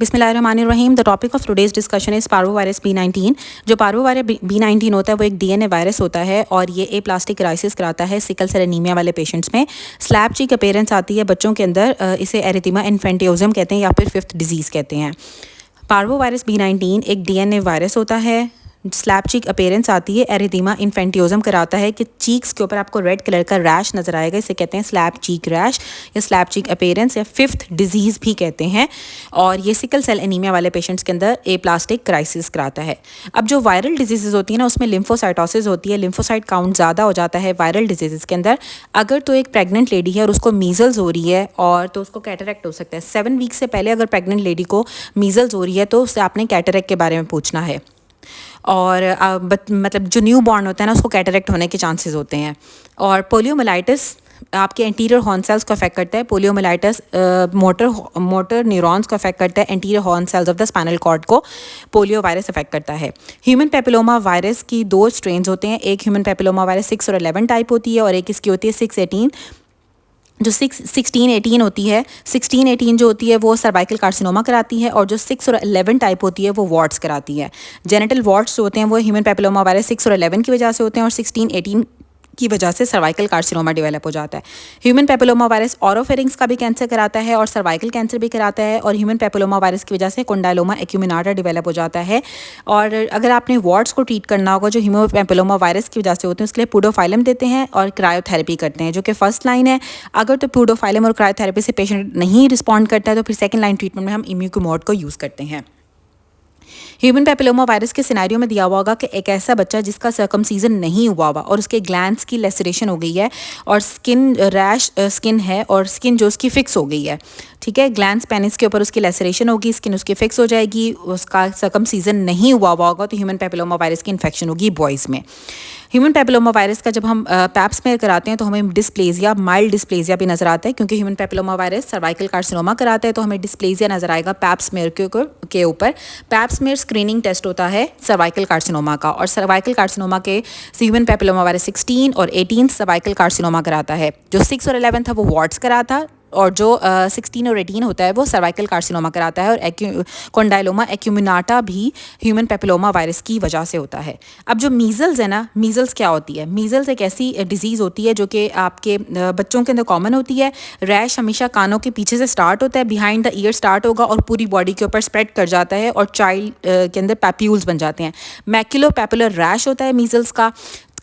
बिस्मिल्लाहिर्रहमानिर्रहीम। The topic of today's discussion is parvovirus B19। जो parvovirus B19 होता है वो एक DNA वायरस होता है और ये एप्लास्टिक क्राइसिस कराता है सिकल सेल एनीमिया वाले पेशेंट्स में। स्लैब चीक अपीयरेंस आती है बच्चों के अंदर, इसे एरिथीमा इन्फेंटियोजम कहते हैं या फिर फिफ्थ डिजीज़ कहते हैं। पार्वोवायरस B19 एक DNA वायरस होता है। स्लैब चीक अपीयरेंस आती है, एरिथीमा इन्फेंटियोजम कराता है कि चीक्स के ऊपर आपको रेड कलर का रैश नज़र आएगा, इसे कहते हैं स्लैब चीक रैश या स्लैब चीक अपीयरेंस या फिफ्थ डिजीज़ भी कहते हैं। और ये सिकल सेल एनीमिया वाले पेशेंट्स के अंदर एप्लास्टिक क्राइसिस कराता है। अब जो वायरल डिजीज़ होती है ना, उसमें लिम्फोसाइटोसिस होती है, लिम्फोसाइट काउंट ज़्यादा हो जाता है वायरल डिजीज़ के अंदर। अगर तो एक प्रेग्नेंट लेडी है और उसको मीज़ल्स हो रही है और तो उसको कैटरेक्ट हो सकता है। 7 वीक से पहले अगर प्रेग्नेंट लेडी को मीज़ल्स हो रही है तो उससे आपने कैटरेक्ट के बारे में पूछना है। और मतलब जो न्यू बॉर्न होता है ना, उसको कैटरेक्ट होने के चांसेस होते हैं। और पोलियोमाइलाइटिस आपके एंटीरियर हॉर्न सेल्स को अफेक्ट करता है। पोलियोमाइलाइटिस मोटर न्यूरॉन्स को अफेक्ट करता है। Anterior horn cells of the spinal cord को पोलियो वायरस अफेक्ट करता है। ह्यूमन पेपिलोमा वायरस की 2 स्ट्रेन्स होते हैं। एक ह्यूमन पेपिलोमा वायरस 6 और 11 टाइप होती है और एक इसकी होती है 6-18। जो 16-18 होती है, 16-18 जो होती है वो सर्वाइकल कार्सिनोमा कराती है और जो 6 और 11 टाइप होती है वो वॉर्ट्स कराती है। जेनिटल वॉर्ट्स जो होते हैं वो ह्यूमन पेपिलोमा वायरस 6 और 11 की वजह से होते हैं और 16-18 की वजह से सर्वाइकल कार्सिनोमा डेवलप हो जाता है। ह्यूमन पेपिलोमा वायरस ऑरोफेरिंग्स का भी कैंसर कराता है और सर्वाइकल कैंसर भी कराता है और ह्यूमन पेपिलोमा वायरस की वजह से कोंडाइलोमा एक्यूमिनाटा डेवलप हो जाता है। और अगर आपने वार्ड्स को ट्रीट करना होगा जो ह्यूमन पेपिलोमा वायरस की वजह से होते हैं, उसके लिए पुडोफाइलम देते हैं और क्रायोथेरेपी करते हैं, जो कि फर्स्ट लाइन है। अगर तो पुडोफाइलम और क्रायोथेरेपी से पेशेंट नहीं रिस्पॉन्ड करता है तो फिर सेकेंड लाइन ट्रीटमेंट में हम इम्यूकोमोड को यूज़ करते हैं। ह्यूमन पेपिलोमा वायरस के सिनेरियो में दिया हुआ होगा कि एक ऐसा बच्चा जिसका सर्कमसीजन नहीं हुआ हुआ और उसके ग्लैंड्स की लेसरेशन हो गई है और स्किन रैश स्किन है और स्किन जो उसकी फिक्स हो गई है, ठीक है। ग्लैंड्स पेनिस के ऊपर उसकी लेसरेशन होगी, स्किन उसकी फिक्स हो जाएगी, उसका सर्कमसीजन नहीं हुआ होगा तो ह्यूमन पेपिलोमा वायरस की इन्फेक्शन होगी बॉयज़ में। ह्यूमन पेपिलोमा वायरस का जब हम पैप स्मेयर कराते हैं तो हमें डिस्प्लेजिया, माइल्ड डिस्प्लेजिया भी नज़र आता है, क्योंकि human papilloma virus cervical carcinoma कराता है तो हमें डिस्प्लेजिया नज़र आएगा पैप स्मेयर के ऊपर। पैप स्मेयर स्क्रीनिंग टेस्ट होता है सर्वाइकल कार्सिनोमा का और सर्वाइकल कार्सिनोमा के ह्यूमन पेपिलोमा वायरस 16 और 18 सर्वाइकल कार्सिनोमा कराता है। जो 6 और 11 था वो वॉर्ट्स कराता और जो 16 और 18 होता है वो सर्वाइकल कार्सिनोमा कराता है और कोंडाइलोमा एक्यूमिनाटा भी ह्यूमन पेपिलोमा वायरस की वजह से होता है। अब जो मीज़ल्स है ना, मीज़ल्स क्या होती है? मीज़ल्स एक ऐसी डिजीज़ होती है जो कि आपके बच्चों के अंदर कॉमन होती है। रैश हमेशा कानों के पीछे से स्टार्ट होता है, बिहाइंड द ईयर स्टार्ट होगा और पूरी बॉडी के ऊपर स्प्रेड कर जाता है और चाइल्ड के अंदर पैप्यूल्स बन जाते हैं। मैक्युलो पैपुलर रैश होता है मीज़ल्स का,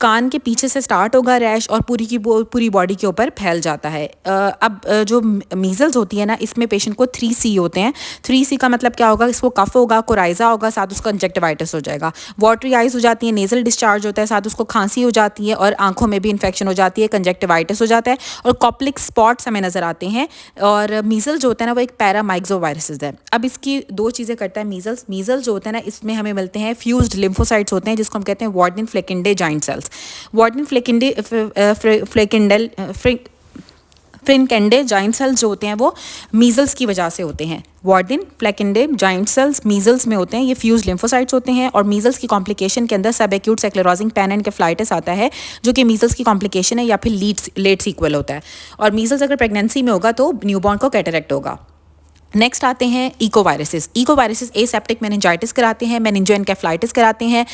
कान के पीछे से स्टार्ट होगा रैश और पूरी बॉडी के ऊपर फैल जाता है। अब जो मीज़ल्स होती है ना, इसमें पेशेंट को 3C होते हैं। 3C का मतलब क्या होगा? इसको कफ होगा, कोराइजा होगा, साथ उसको कंजक्टिवाइटिस हो जाएगा, वाटरी आइज हो जाती है, नेज़ल डिस्चार्ज होता है, साथ उसको खांसी हो जाती है और आंखों में भी इन्फेक्शन हो जाती है, कंजक्टिवाइटिस हो जाता है और कॉप्लिक स्पॉट्स हमें नज़र आते हैं। और मीज़ल्स जो होता है ना वो एक पैरामाइक्सो वायरस है। अब इसकी 2 चीज़ें करता है मीज़ल्स। मीज़ल्स जो होते हैं ना, इसमें हमें मिलते हैं फ्यूज्ड लिम्फोसाइट्स होते हैं जिसको हम कहते हैं Warthin Finkeldey giant cells. Warthin Finkeldey giant cells जो होते हैं वो मीज़ल्स की वजह से होते हैं। Warthin Finkeldey giant sales measles में होते हैं, ये फ्यूज लिम्फोसाइट्स होते हैं। और मीज़ल्स की कॉम्प्लिकेशन के अंदर सब एक्यूट स्क्लेरोसिंग पैनएनकेफलाइटिस आता है, जो कि मीज़ल्स की कॉम्प्लिकेशन है या फिर लेट सीक्वल होता है। और मीज़ल्स अगर प्रेगनेंसी में होगा तो न्यूबॉर्न को कैटरेक्ट होगा। नेक्स्ट आते हैं इकोवायरसेस। इकोवायरसेस एसेप्टिक मेनिंजाइटिस कराते हैं, मेनिंजोएन्केफलाइटिस कराते हैं।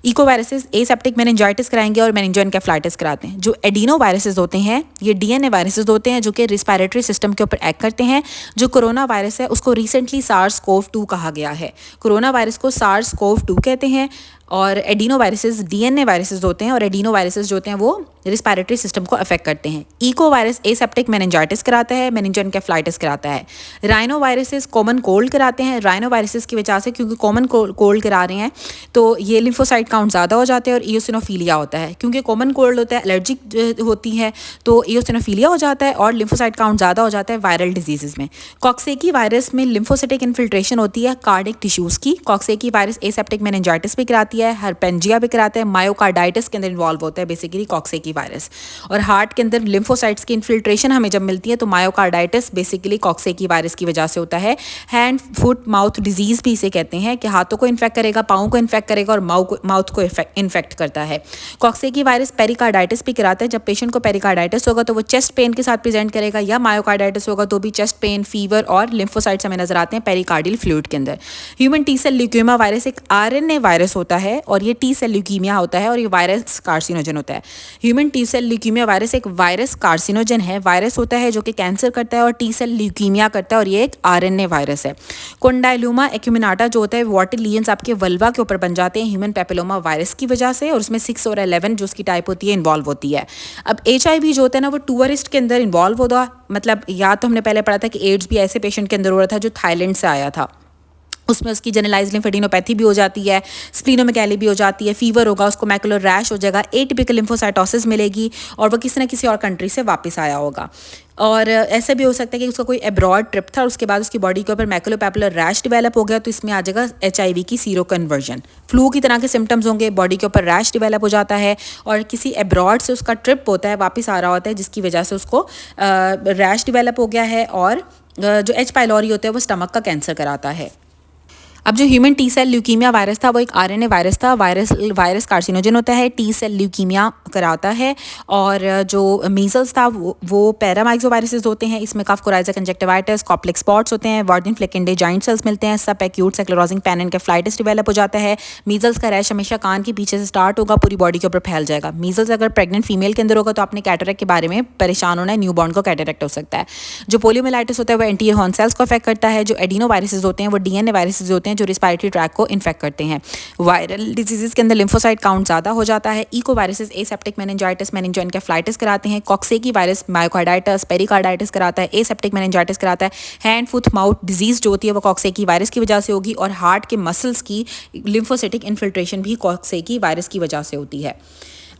इकोवायरसेस एसेप्टिक मेनिंजाइटिस कराएंगे और मेनिंजोएन्केफलाइटिस कराते हैं। जो एडिनो वायरसेस होते हैं ये DNA वायरसेस होते हैं जो कि रिस्पायरेटरी सिस्टम के ऊपर एक्ट करते हैं। जो कोरोना वायरस है उसको रिसेंटली SARS-CoV-2 कहा गया है। कोरोना वायरस को SARS-CoV-2 कहते हैं। और एडिनो वायरसेस DNA वायरसेस होते हैं और एडिनो वायरसेस जो होते हैं वो रिस्पायरेटरी सिस्टम को अफेक्ट करते हैं। इको वायरस एसेप्टिक मेनिंजाइटिस कराता है, मेनिंजोएन्केफलाइटिस कराता है। राइनो वायरसेस कॉमन कोल्ड कराते हैं। राइनो वायरसेस की वजह से, क्योंकि कॉमन कोल्ड करा रहे हैं तो ये लिम्फोसाइट काउंट ज़्यादा हो जाते हैं और इयोसिनोफिलिया होता है। क्योंकि कॉमन कोल्ड होता है, एलर्जिक होती है तो इयोसिनोफिलिया हो जाता है और लिम्फोसाइट काउंट ज़्यादा हो जाता है वायरल डिजीज़ में। कॉक्सेकी वायरस में लिम्फोसिटिक इन्फिल्ट्रेशन होती है कार्डिक टिश्यूज़ की। कॉक्सेकी वायरस एसेप्टिक मेनिंजाइटिस भी कराती है है, हर्पेंजिया भी कराता है, मायोकार्डाइटिस के अंदर इन्वॉल्व होता है बेसिकली कॉक्सेकी वायरस। और हार्ट के अंदर लिम्फोसाइट्स की इन्फिल्ट्रेशन हमें जब मिलती है तो मायोकार्डाइटिस बेसिकली कॉक्सेकी वायरस की वजह से होता है। हैंड फुट माउथ डिजीज़ भी इसे कहते हैं कि हाथों को इन्फेक्ट करेगा, पाँव को इन्फेक्ट करेगा और माउथ को इन्फेक्ट करता है। कॉक्सेकी वायरस पेरिकार्डाइटिस भी कराता है। जब पेशेंट को पेरिकार्डाइटिस होगा तो वो चेस्ट पेन के साथ प्रेजेंट करेगा, या मायोकार्डाइटिस होगा तो भी चेस्ट पेन, फीवर और लिम्फोसाइट्स हमें नजर आते हैं पेरिकार्डियल फ्लूइड के अंदर। Human T cell leukaemia virus एक आरएनए वायरस होता है और ये टी सेल ल्यूकीमिया होता है और ये वायरस कार्सिनोजन होता है। Human T cell leukaemia virus एक वायरस कार्सिनोजन है, वायरस होता है जो कि कैंसर करता है और टी सेल ल्यूकीमिया करता है और ये एक आरएनए वायरस है। कोंडाइलोमा एक्यूमिनाटा जो होता है वाटर लीजन्स आपके वल्वा के ऊपर बन जाते हैं ह्यूमन पेपिलोमा वायरस की वजह से, और उसमें 6 और 11 जो उसकी टाइप होती है इन्वॉल्व होती है। अब HIV जो होता है ना वो टूरिस्ट के अंदर इन्वॉल्व होता, मतलब या तो हमने पहले पढ़ा था कि एड्स भी ऐसे पेशेंट के अंदर हो रहा था जो थाईलैंड से आया था, उसमें उसकी जनरलाइज्ड लिम्फेडिनोपैथी भी हो जाती है, स्प्लीनोमेगैली भी हो जाती है, फीवर होगा, उसको मैकुलर रैश हो जाएगा, एटिपिकल लिम्फोसाइटोसिस मिलेगी और वो किसी न किसी और कंट्री से वापस आया होगा। और ऐसा भी हो सकता है कि उसका कोई अब्रॉड ट्रिप था, उसके बाद उसकी बॉडी के ऊपर मैकुलोपैपुलर रैश डेवलप हो गया, तो इसमें आ जाएगा HIV की सीरो कन्वर्जन। फ्लू की तरह के सिम्टम्स होंगे, बॉडी के ऊपर रैश डेवलप हो जाता है और किसी अब्रॉड से उसका ट्रिप होता है, वापस आ रहा होता है, जिसकी वजह से उसको रैश डेवलप हो गया है और जो H. पाइलोरी होता है वो स्टमक का कैंसर कराता है। अब जो human T cell leukaemia virus था वो एक आरएनए वायरस था, वायरस कार्सिनोजन होता है, टी सेल ल्यूकीमिया कराता है। और जो मीजल्स था वो पैरामाइक्सो वायरसेस होते हैं, इसमें कफ कोराइजा कंजक्टिवाइटिस, कॉप्लेक्स स्पॉट्स होते हैं, वार्डिन फ्लेकेंडे जाइंट सेल्स मिलते हैं, सब एक्यूट सेक्लेरोजिंग पैनएनकेफ्लाइटिस डेवलप हो जाता है। मीजल्स का रैश हमेशा कान के पीछे से स्टार्ट होगा, पूरी बॉडी के ऊपर फैल जाएगा। मीजल्स अगर प्रेग्नेंट फीमेल के अंदर होगा तो आपने कैटरेक्ट के बारे में परेशान होना है, न्यूबॉर्न को कैटरेक्ट हो सकता है। जो पोलियोमाइलाइटिस होता है वो एंटीरियर हॉर्न सेल्स को अफेक्ट करता है। जो एडिनो वायरसेस होते हैं वो DNA वायरसेस होते हैं जो रिस्पायरेटरी ट्रैक को इन्फेक्ट करते हैं। वायरल डिजीजेस के अंदर लिम्फोसाइट काउंट ज़्यादा हो जाता है। इको वायरसेस एसेप्टिक मेनिंजाइटिस, मेनिंजोएन्केफ्लाइटिस कराते हैं। कॉक्सेकी वायरस मायोकार्डाइटिस, पेरिकार्डाइटिस कराता है, एसेप्टिक मेनिंजाइटिस कराता है। हैंड फुट माउथ डिजीज जो होती है वो कॉक्सेकी वायरस की वजह से होगी और हार्ट के मसल्स की लिम्फोसिटिक इन्फिल्ट्रेशन भी कॉक्सेकी वायरस की वजह से होती है।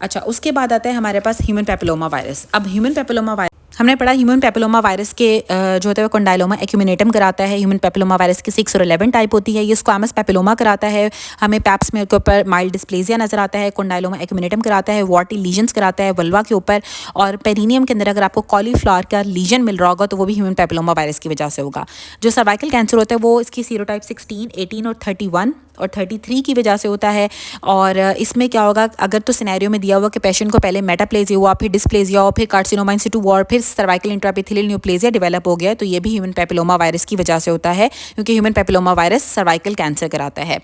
अच्छा, उसके बाद आता है हमारे पास ह्यूमन पेपिलोमा वायरस। अब ह्यूमन पेपिलोमा वायरस हमने पढ़ा, ह्यूमन पेपिलोमा वायरस के जो होता है वो कोंडाइलोमा एक्यूमिनेटम कराता है। ह्यूमन पेपिलोमा वायरस की 6 और 11 टाइप होती है। ये स्क्वामस पेपिलोमा कराता है, हमें पैप्स में के ऊपर माइल्ड डिस्प्लेजिया नजर आता है। कोंडाइलोमा एक्यूमिनेटम कराता है, वॉटी लीजन्स कराता है वल्वा के ऊपर, और पेरिनियम के अंदर अगर आपको कॉलीफ्लावर का लीजन मिल रहा होगा तो वो भी ह्यूमन पेपिलोमा वायरस की वजह से होगा। जो सर्वाइकल कैंसर होता है वो इसकी सीरोटाइप 16, 18 और 31 और 33 की वजह से होता है। और इसमें क्या होगा, अगर तो सिनेरियो में दिया हुआ कि पेशेंट को पहले मेटाप्लेजिया हुआ, फिर डिस्प्लेजिया हुआ, फिर कार्सिनोमा इन सिटू और फिर सर्वाइकल इंट्राएपिथेलियल न्यूप्लेजिया डेवलप हो गया, तो ये भी ह्यूमन पेपिलोमा वायरस की वजह से होता है, क्योंकि human papilloma virus cervical cancer कराता है।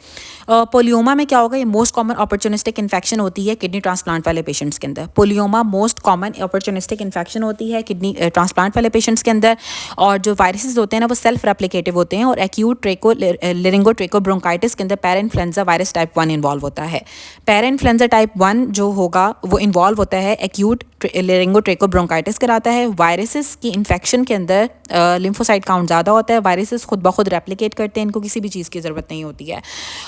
पोलियोमा में क्या होगा, ये मोस्ट कॉमन अपॉर्चुनिस्टिक इन्फेक्शन होती है किडनी ट्रांसप्लांट वाले पेशेंट्स के अंदर। पोलियोमा मोस्ट कॉमन अपॉर्चुनिस्टिक इन्फेक्शन होती है किडनी ट्रांसप्लांट वाले पेशेंट्स के अंदर। और जो वायरसेस होते हैं ना वो सेल्फ रेप्लिकेटिव होते हैं और एक्यूट लेरिंगोट्रेको ब्रोंकाइटिस के अंदर पैराइन्फ्लुएंजा वायरस टाइप 1 इन्वॉल्व होता है। पैराइन्फ्लुएंजा टाइप 1 जो होगा वो इन्वॉल्व होता है एक्यूट लेरिंगोट्रेको ब्रोंकाइटिस कराता है। वायरसेस की इन्फेक्शन के अंदर लिम्फोसाइट काउंट ज़्यादा होता है, वायरसेस खुद ब खुद रेप्लिकेट करते हैं, इनको किसी भी चीज़ की ज़रूरत नहीं होती है।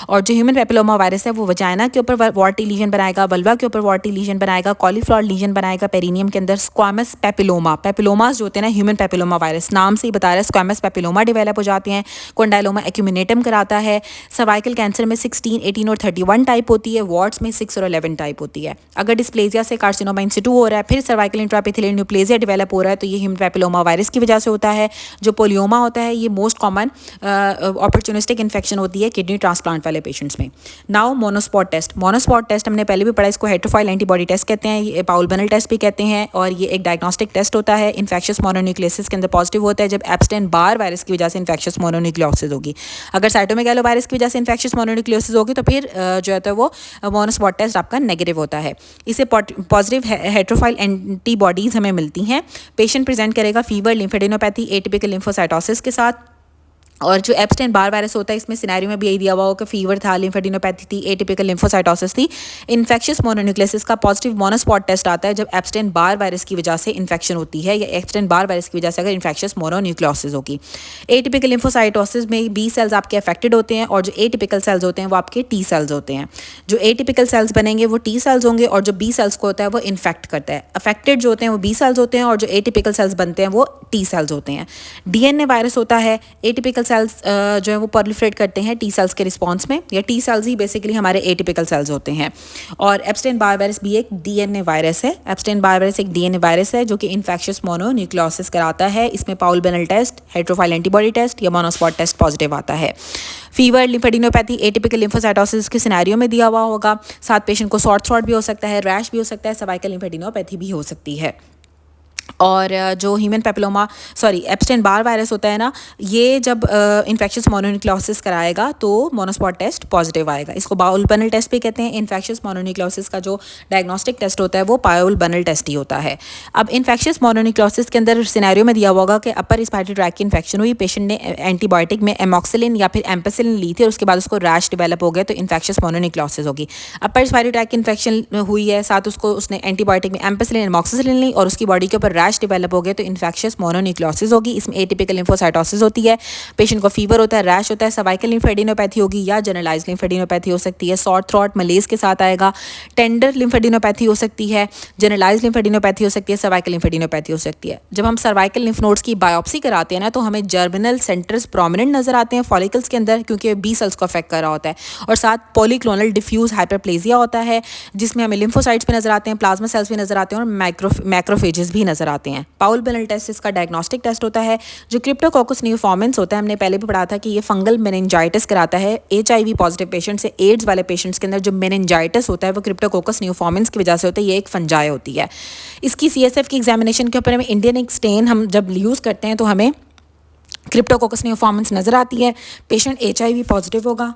और जो ह्यूमन पेपिलोमा वायरस है वो वजाइना के ऊपर वॉर्टी लीजन बनाएगा, वल्वा के ऊपर वॉर्टी लीजन बनाएगा, कॉलीफ्लावर लीजन बनाएगा, पेरिनियम के अंदर स्क्वामस पेपिलोमास जो होते हैं ना, ह्यूमन पेपिलोमा वायरस नाम से ही बता रहा है, स्क्वामस पेपिलोमा डेवलप हो जाते हैं। कोंडाइलोमा एक्यूमिनेटम कराता है। सर्वाइकल कैंसर में 16, 18 और 31 टाइप होती है, वार्ड्स में 6 और 11 टाइप होती है। अगर डिस्प्लेजिया से कार्सिनोमा इन सिटू हो रहा है, फिर सर्वाइकल इंट्राएपिथेलियल न्यूप्लेजिया डेवलप हो रहा है, तो ये ह्यूमन पेपिलोमा वायरस की वजह से होता है। जो पोलियोमा होता है ये मोस्ट कॉमन अपॉर्चुनिस्टिक इन्फेक्शन होती है किडनी ट्रांसप्लांट वाले पेशेंट्स में। नाउ मोनोस्पॉट टेस्ट हमने पहले भी पढ़ा, इसको हेट्रोफाइल एंटीबॉडी टेस्ट कहते हैं, ये पाउल बनल टेस्ट भी कहते हैं, और ये एक डायग्नोस्टिक टेस्ट होता है। इन्फेक्शियस मोनोन्यूक्लियोसिस के अंदर पॉजिटिव होता है जब एप्स्टेन बार वायरस की वजह से इन्फेक्शियस मोनोन्यूक्लियोसिस होगी। अगर साइटोमेगालो वायरस की वजह से इन्फेक्शियस मोनोन्यूक्लियोसिस होगी तो फिर जो है तो वो मोनोस्पॉट टेस्ट आपका नेगेटिव होता है। इसे पॉजिटिव हेट्रोफाइल एंटीबॉडीज हमें मिलती हैं। पेशेंट प्रेजेंट करेगा फीवर, लिम्फेडिनोपैथी, एटिपिकल लिम्फोसाइटोसिस के साथ। और जो एप्स्टेन बार वायरस होता है इसमें सिनेरियो में भी यही दिया हुआ हो कि फीवर था, लिम्फेडिनोपैथी थी, एटिपिकल लिम्फोसाइटोसिस थी। इन्फेक्शियस मोनोन्यूक्लियोसिस का पॉजिटिव मोनोस्पॉट टेस्ट आता है जब एप्स्टेन बार वायरस की वजह से इन्फेक्शन होती है, या एप्स्टेन बार वायरस की वजह से अगर इन्फेक्शियस मोनोन्यूक्लियोसिस होगी। एटिपिकल लिम्फोसाइटोसिस में बी सेल्स आपके अफेक्टेड होते हैं और जो एटिपिकल सेल्स होते हैं वो आपके टी सेल्स होते हैं। जो एटिपिकल सेल्स बनेंगे वो टी सेल्स होंगे और जो बी सेल्स को होता है वो इन्फेक्ट करता है। अफेक्टेड जो होते हैं वो बी सेल्स होते हैं और जो एटिपिकल सेल्स बनते हैं वो टी सेल्स होते हैं। DNA वायरस होता है, एटिपिकल सेल्स जो है वो प्रोलिफरेट करते हैं टी सेल्स के रिस्पॉन्स में, या टी सेल्स ही बेसिकली हमारे एटिपिकल सेल्स होते हैं। और एप्स्टेन बार वायरस भी एक डीएनए वायरस है। एप्स्टेन बार वायरस एक डीएनए वायरस है जो कि इन्फेक्शियस मोनोन्यूक्लियोसिस कराता है। इसमें पाउल बेनल टेस्ट, हेट्रोफाइल एंटीबॉडी टेस्ट या मोनोस्पॉट टेस्ट पॉजिटिव आता है। फीवर, लिम्फेडिनोपैथी, एटिपिकल लिम्फोसाइटोसिस के सिनेरियो में दिया हुआ होगा। साथ पेशेंट को शॉर्ट थ्रोट भी हो सकता है, रैश भी हो सकता है, सर्वाइकल लिम्फेडिनोपैथी भी हो सकती है। और जो ह्यूमन पेपिलोमा एप्स्टेन बार वायरस होता है ना, ये जब इन्फेक्शियस मोनोन्यूक्लियोसिस कराएगा तो मोनोस्पॉट टेस्ट पॉजिटिव आएगा। इसको पाउल बेनल टेस्ट भी कहते हैं। इन्फेक्शियस मोनोन्यूक्लियोसिस का जो डायग्नोस्टिक टेस्ट होता है वो पाउल बेनल टेस्ट ही होता है। अब इन्फेक्शियस मोनोन्यूक्लियोसिस के अंदर सिनेरियो में दिया हुआ होगा कि अपर रिस्पायरेटरी ट्रैक्ट की इन्फेक्शन हुई, पेशेंट ने एंटीबायोटिक में एमॉक्सिलिन या फिर एम्पेसिलिन ली थी और उसके बाद उसको रैश डेवलप हो गया, तो इन्फेक्शियस मोनोन्यूक्लियोसिस होगी। अपर रिस्पायरेटरी ट्रैक्ट की इन्फेक्शन हुई है, साथ उसको उसने एंटीबायोटिक में एम्पेसिलिन एमॉक्सिलिन ली और उसकी बॉडी के ऊपर रैश डेवलप हो गया, तो इन्फेक्शियस मोनोन्यूक्लियोसिस होगी। इसमें एटिपिकल लिम्फोसाइटोसिस होती है, पेशेंट को फीवर होता है, रैश होता है, सर्वाइकल लिम्फेडिनोपैथी होगी या जनरलाइज्ड लिम्फेडिनोपैथी हो सकती है। शॉर्ट थ्रोट मलेज के साथ आएगा। टेंडर लिम्फेडिनोपैथी हो सकती है, जनरलाइज्ड लिम्फेडिनोपैथी हो सकती है, सर्वाइकल लिम्फेडिनोपैथी हो सकती है। जब हम सर्वाइकल लिम्फ नोड्स की बायोप्सी कराते हैं ना, तो हमें जर्मिनल सेंटर्स प्रोमिनेंट नजर आते हैं फॉलिकल्स के अंदर, क्योंकि बी सेल्स को अफेक्ट कर रहा होता है। और साथ पॉलीक्लोनल डिफ्यूज हाइपरप्लेजिया होता है, जिसमें हमें लिम्फोसाइट्स भी नजर आते हैं, प्लाज्मा सेल्स भी नजर आते हैं और मैक्रोफेजेस भी नजर आते हैं। पाउल बेनल टेस्ट इसका डायग्नोस्टिक टेस्ट होता है। जो क्रिप्टोकोकस न्यूफॉर्मेंस होता है, हमने पहले भी पढ़ा था कि ये फंगल मेनिंजाइटिस कराता है। HIV पॉजिटिव पेशेंट से एड्स वाले पेशेंट्स के अंदर जो मेनिंजाइटिस होता है वो क्रिप्टोकोकस न्यूफॉर्मेंस की वजह से होता है। ये एक फंजाई होती है। इसकी CSF की एग्जामिनेशन के ऊपर हमें इंडियन इंक स्टेन हम जब यूज़ करते हैं तो हमें क्रिप्टोकोकस न्यूफॉर्मेंस नजर आती है। पेशेंट HIV पॉजिटिव होगा,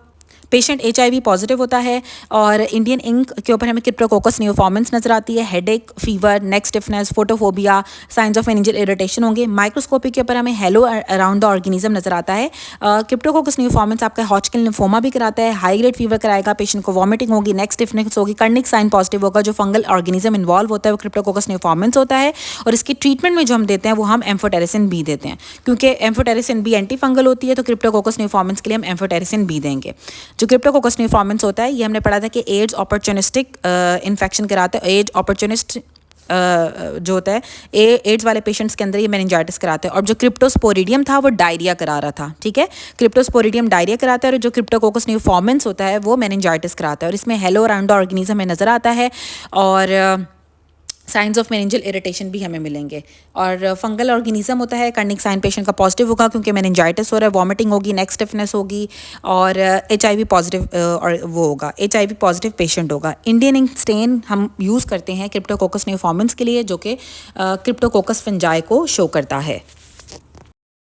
पेशेंट HIV पॉजिटिव होता है और इंडियन इंक के ऊपर हमें क्रिप्टोकोकस न्यूफॉर्मेंस नजर आती है। Headache, fever, neck stiffness, photophobia, science of meningeal irritation होंगे। माइक्रोस्कोपी के ऊपर हमें हेलो अराउंड द ऑर्गेनिज्म नजर आता है। क्रिप्टोकोकस न्यूफॉर्मेंस आपका हॉचकिन लिम्फोमा भी कराता है। हाई ग्रेड फीवर कराएगा, पेशेंट को वॉमिटिंग होगी, नेक स्टिफनेस होगी, कर्निक साइन पॉजिटिव होगा। जो फंगल ऑर्गेनिज्म इन्वॉल्व होता है वो क्रिप्टोकोकस न्यूफॉर्मेंस होता है। और इसकी ट्रीटमेंट में जो हम देते हैं वो हम एम्फोटेरिसिन बी देते हैं, क्योंकि एम्फोटेरिसिन बी एंटी फंगल होती है, तो क्रिप्टोकोकस न्यूफॉर्मेंस के लिए हम एम्फोटेरिसिन बी देंगे। जो क्रिप्टोकोकस न्यूफॉर्मेंस होता है, ये हमने पढ़ा था कि एड्स अपॉर्चुनिस्टिक इन्फेक्शन कराता है। एज अपॉर्चुनिस्ट जो होता है एड्स वाले पेशेंट्स के अंदर ये मेनिंजाइटिस कराते हैं। और जो क्रिप्टोस्पोरिडियम था वो डायरिया करा रहा था, ठीक है। क्रिप्टोस्पोरिडियम डायरिया कराता है और जो क्रिप्टोकोकस न्यूफॉर्मेंस होता है वो मेनिंजाइटिस कराता है। और इसमें हेलो अराउंड ऑर्गेनिज्म में नज़र आता है और साइंस ऑफ मेनिंजियल इरिटेशन भी हमें मिलेंगे। और फंगल ऑर्गेनिज्म होता है, कर्निक साइन पेशेंट का पॉजिटिव होगा क्योंकि मेनिंजाइटिस हो रहा है, वॉमिटिंग होगी, नेक स्टिफनेस होगी और HIV पॉजिटिव और वो होगा, HIV पॉजिटिव पेशेंट होगा। इंडियन इंक स्टेन हम यूज़ करते हैं क्रिप्टोकोकस न्यूफॉर्मेंस के लिए, जो कि क्रिप्टोकोकस फंजाई को शो करता है।